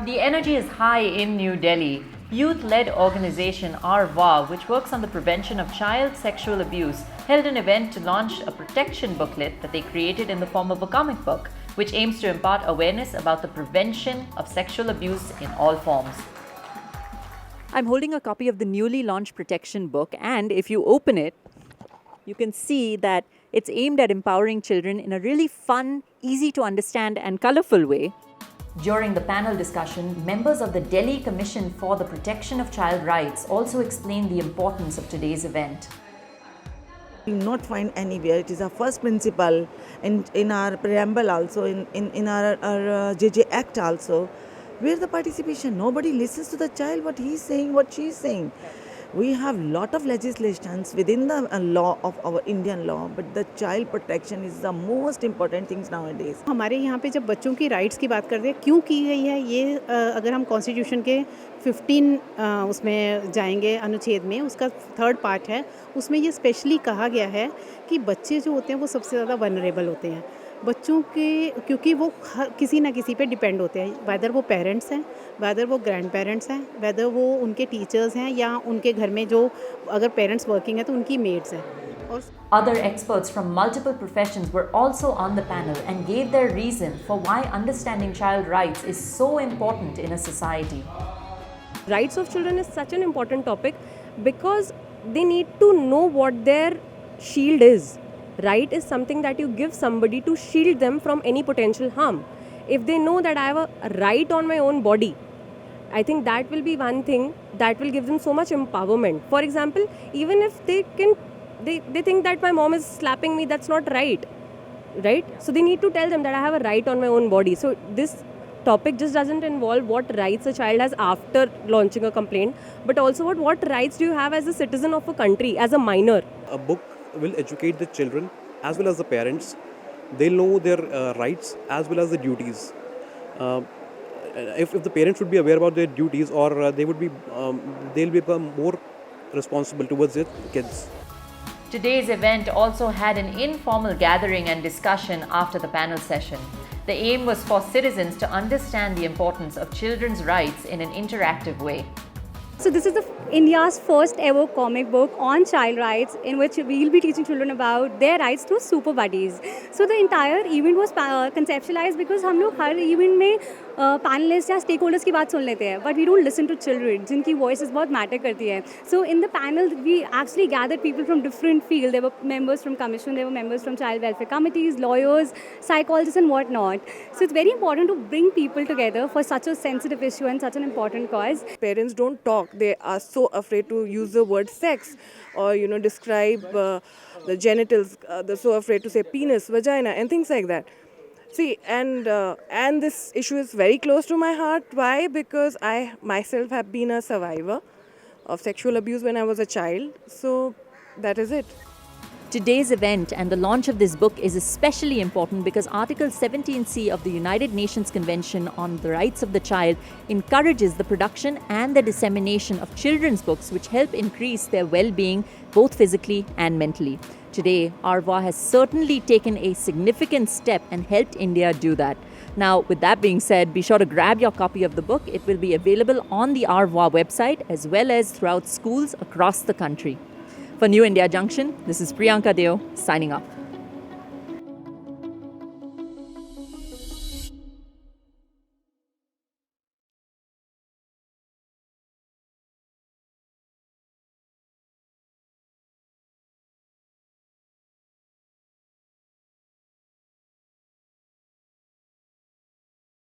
The energy is high in New Delhi. Youth-led organization Our Voix, which works on the prevention of child sexual abuse, held an event to launch a protection booklet that they created in the form of a comic book, which aims to impart awareness about the prevention of sexual abuse in all forms. I'm holding a copy of the newly launched protection book, and if you open it, you can see that it's aimed at empowering children in a really fun, easy to understand and colorful way. During the panel discussion, members of the Delhi Commission for the Protection of Child Rights also explained the importance of today's event. We will not find anywhere. It is our first principle in our preamble also, in our JJ Act also, where the participation, nobody listens to the child, what he's saying, what she's saying. We have lot of legislations within the law of our Indian law, but the child protection is the most important things nowadays. हमारे यहाँ पे जब बच्चों की rights की बात करते हैं क्यों की गई है ये अगर हम कॉन्स्टिट्यूशन के 15 उसमें जाएंगे अनुच्छेद में उसका 3rd पार्ट है उसमें ये स्पेशली कहा गया है कि बच्चे जो होते हैं वो सबसे ज़्यादा वनरेबल होते हैं बच्चों के क्योंकि वो किसी ना किसी पे डिपेंड होते हैं वेदर वो पेरेंट्स हैं वेदर वो ग्रैंड पेरेंट्स हैं वेदर वो उनके टीचर्स हैं या उनके घर में जो अगर पेरेंट्स वर्किंग हैं तो उनकी मेड्स हैं और Other experts from multiple professions were also on the panel and gave their reason for why understanding child rights is so important in a society. Rights of children is such an important topic because they need to know what their shield is. Right is something that you give somebody to shield them from any potential harm. If they know that I have a right on my own body, I think that will be one thing that will give them so much empowerment. For example, even if they think that my mom is slapping me, that's not right. So they need to tell them that I have a right on my own body. So this topic just doesn't involve what rights a child has after launching a complaint, but also what rights do you have as a citizen of a country, as a minor. A book will educate the children as well as the parents. They'll know their rights as well as the duties. If the parents would be aware about their duties, or they'll become more responsible towards their kids. Today's event also had an informal gathering and discussion after the panel session. The aim was for citizens to understand the importance of children's rights in an interactive way. So this is India's first ever comic book on child rights in which we'll be teaching children about their rights through super buddies. So the entire event was conceptualized because हम लोग हर event में panelists या stakeholders की बात सुन लेते हैं, but we don't listen to children जिनकी voices बहुत matter करती है. So in the panel we actually gathered people from different fields. There were members from commission, there were members from child welfare committees, lawyers, psychologists and whatnot. So it's very important to bring people together for such a sensitive issue and such an important cause. Parents don't talk. They are so afraid to use the word sex or describe the genitals. They're so afraid to say penis, vagina and things like that. See, and this issue is very close to my heart. Why? Because I myself have been a survivor of sexual abuse when I was a child. So that is it. Today's event and the launch of this book is especially important because Article 17C of the United Nations Convention on the Rights of the Child encourages the production and the dissemination of children's books which help increase their well-being both physically and mentally. Today, Our Voix has certainly taken a significant step and helped India do that. Now, with that being said, be sure to grab your copy of the book. It will be available on the Our Voix website as well as throughout schools across the country. For New India Junction, this is Priyanka Deo signing off.